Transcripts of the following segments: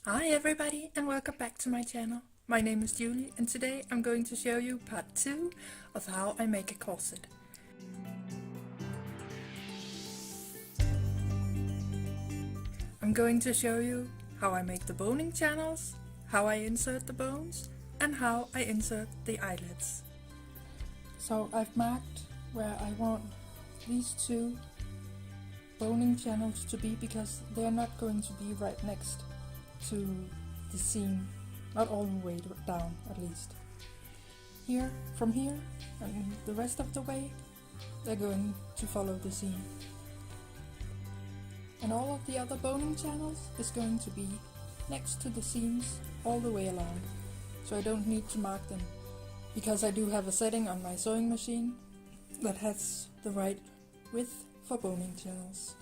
Hi everybody and welcome back to my channel. My name is Julie and today I'm going to show you part 2 of how I make a corset. I'm going to show you how I make the boning channels, how I insert the bones and how I insert the eyelets. So I've marked where I want these two boning channels to be because they're not going to be right next to the seam, not all the way down at least. Here, from here and the rest of the way they're going to follow the seam. And all of the other boning channels is going to be next to the seams all the way along, so I don't need to mark them because I do have a setting on my sewing machine that has the right width for boning channels.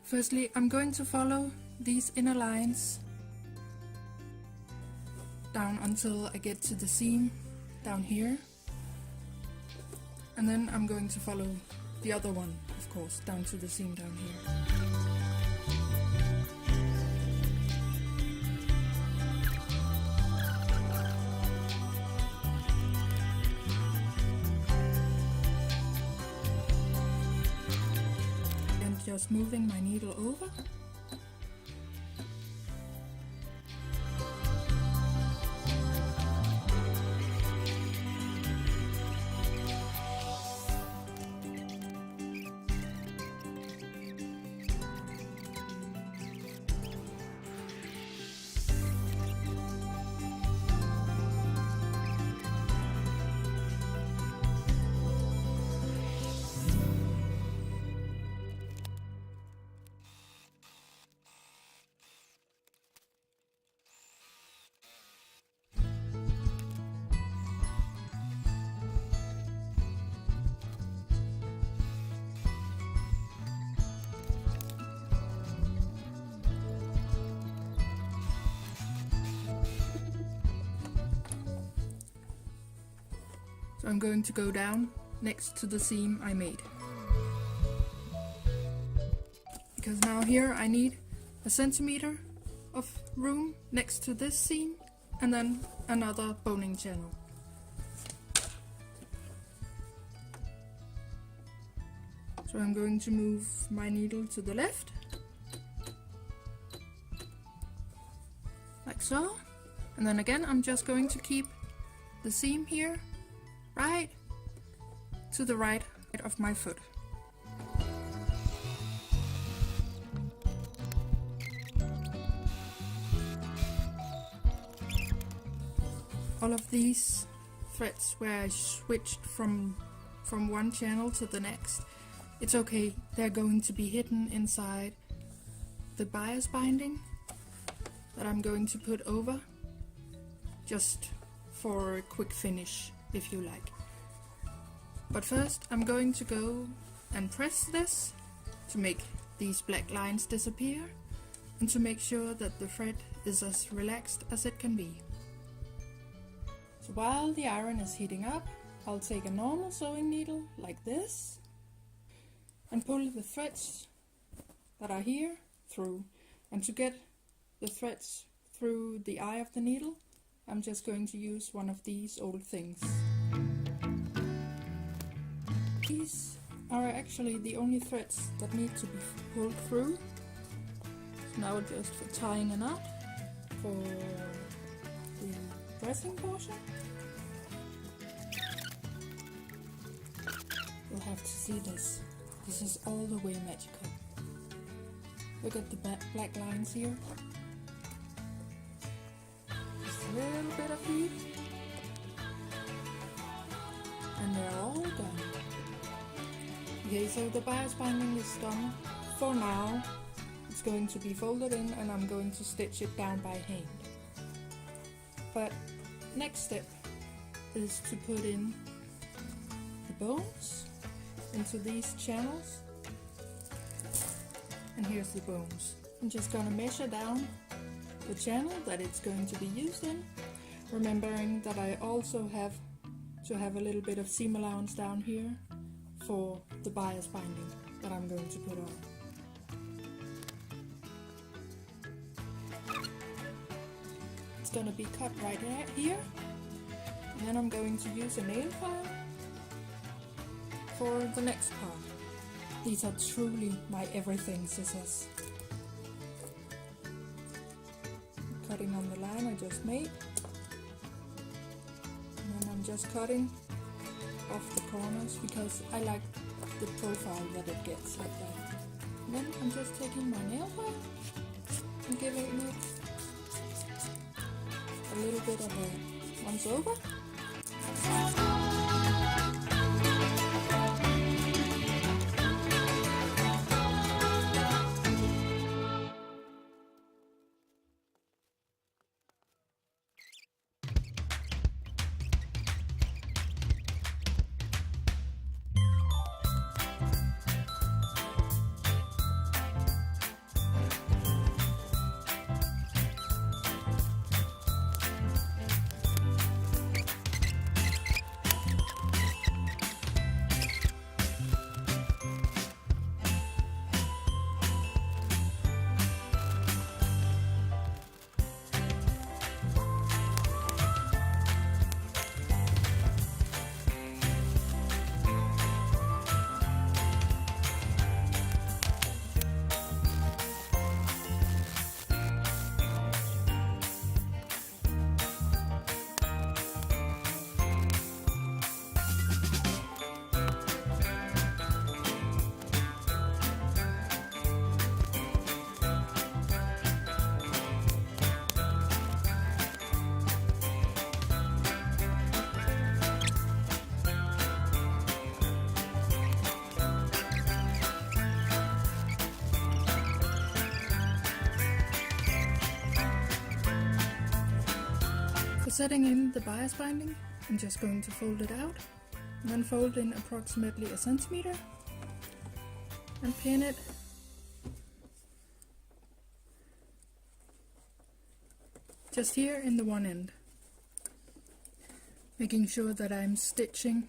Firstly, I'm going to follow these inner lines down until I get to the seam down here, and then I'm going to follow the other one, of course, down to the seam down here. Just moving my needle over. So I'm going to go down next to the seam I made, because now here I need a centimeter of room next to this seam and then another boning channel. So I'm going to move my needle to the left, like so, and then again I'm just going to keep the seam here right to the right of my foot. All of these threads where I switched from one channel to the next, it's okay, they're going to be hidden inside the bias binding that I'm going to put over just for a quick finish, if you like. But first I'm going to go and press this to make these black lines disappear and to make sure that the thread is as relaxed as it can be. So while the iron is heating up, I'll take a normal sewing needle like this and pull the threads that are here through. And to get the threads through the eye of the needle, I'm just going to use one of these old things. These are actually the only threads that need to be pulled through. So now just for tying a knot for the dressing portion. You'll have to see this. This is all the way magical. Look at the black lines here. Just a little bit of heat. And they're all done. Okay, so the bias binding is done for now. It's going to be folded in and I'm going to stitch it down by hand. But next step is to put in the bones into these channels. And here's the bones. I'm just gonna measure down the channel that it's going to be used in, remembering that I also have to have a little bit of seam allowance down here for the bias binding that I'm going to put on. gonna be cut right here. And then I'm going to use a nail file for the next part. These are truly my everything scissors. Cutting on the line I just made. And then I'm just cutting off the corners because I like the profile that it gets like that. And then I'm just taking my nail file and giving it a little bit of a once over. For setting in the bias binding, I'm just going to fold it out, and then fold in approximately 1 centimeter and pin it just here in the one end, making sure that I'm stitching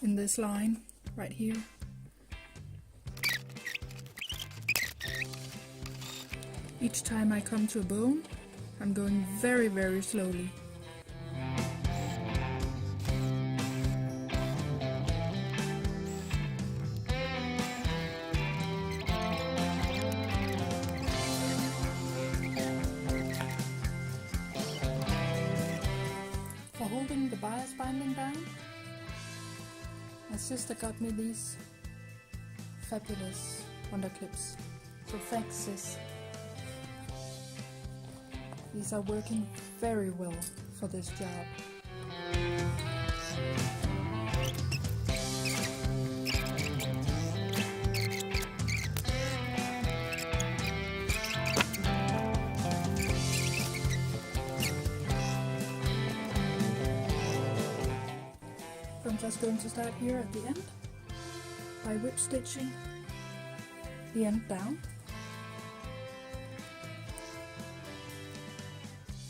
in this line right here. Each time I come to a bone, I'm going very, very slowly. For holding the bias binding down, my sister got me these fabulous underclips. So thanks, sis. These are working very well for this job. I'm just going to start here at the end by whip stitching the end down,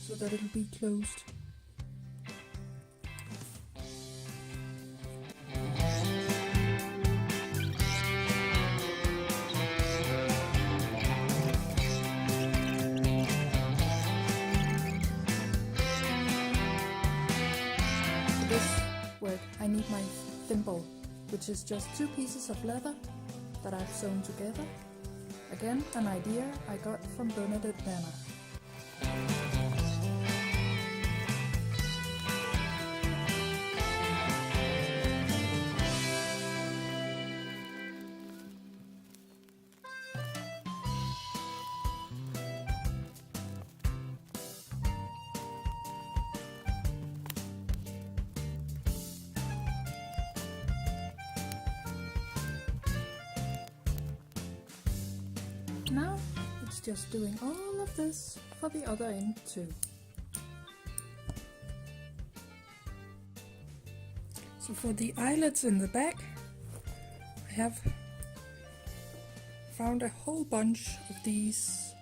so that it'll be closed. For this work I need my thimble, which is just 2 pieces of leather that I've sewn together. Again, an idea I got from Bernadette Banner. Now it's just doing all of this for the other end too. So for the eyelets in the back, I have found a whole bunch of these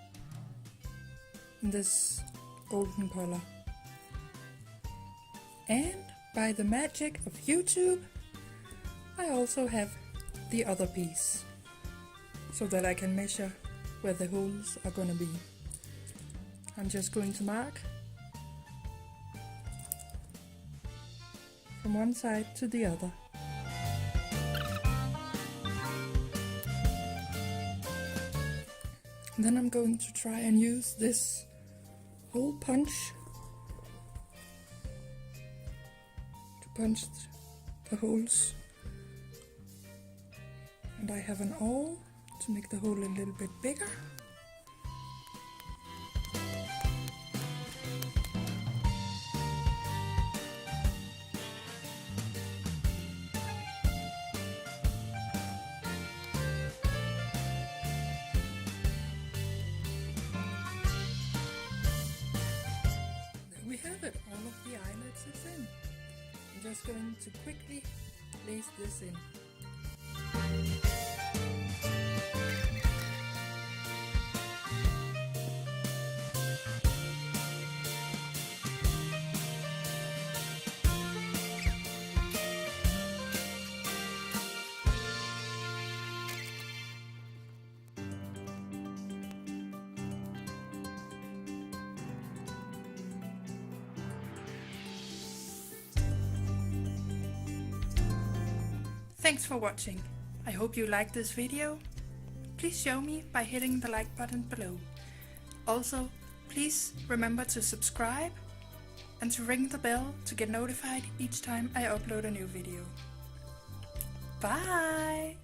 in this golden color. And by the magic of YouTube, I also have the other piece, so that I can measure where the holes are gonna be. I'm just going to mark from one side to the other. And then I'm going to try and use this hole punch to punch the holes. And I have an awl to make the hole a little bit bigger. There we have it, all of the eyelets is in. I'm just going to quickly lace this in. Thanks for watching. I hope you liked this video. Please show me by hitting the like button below. Also, please remember to subscribe and to ring the bell to get notified each time I upload a new video. Bye!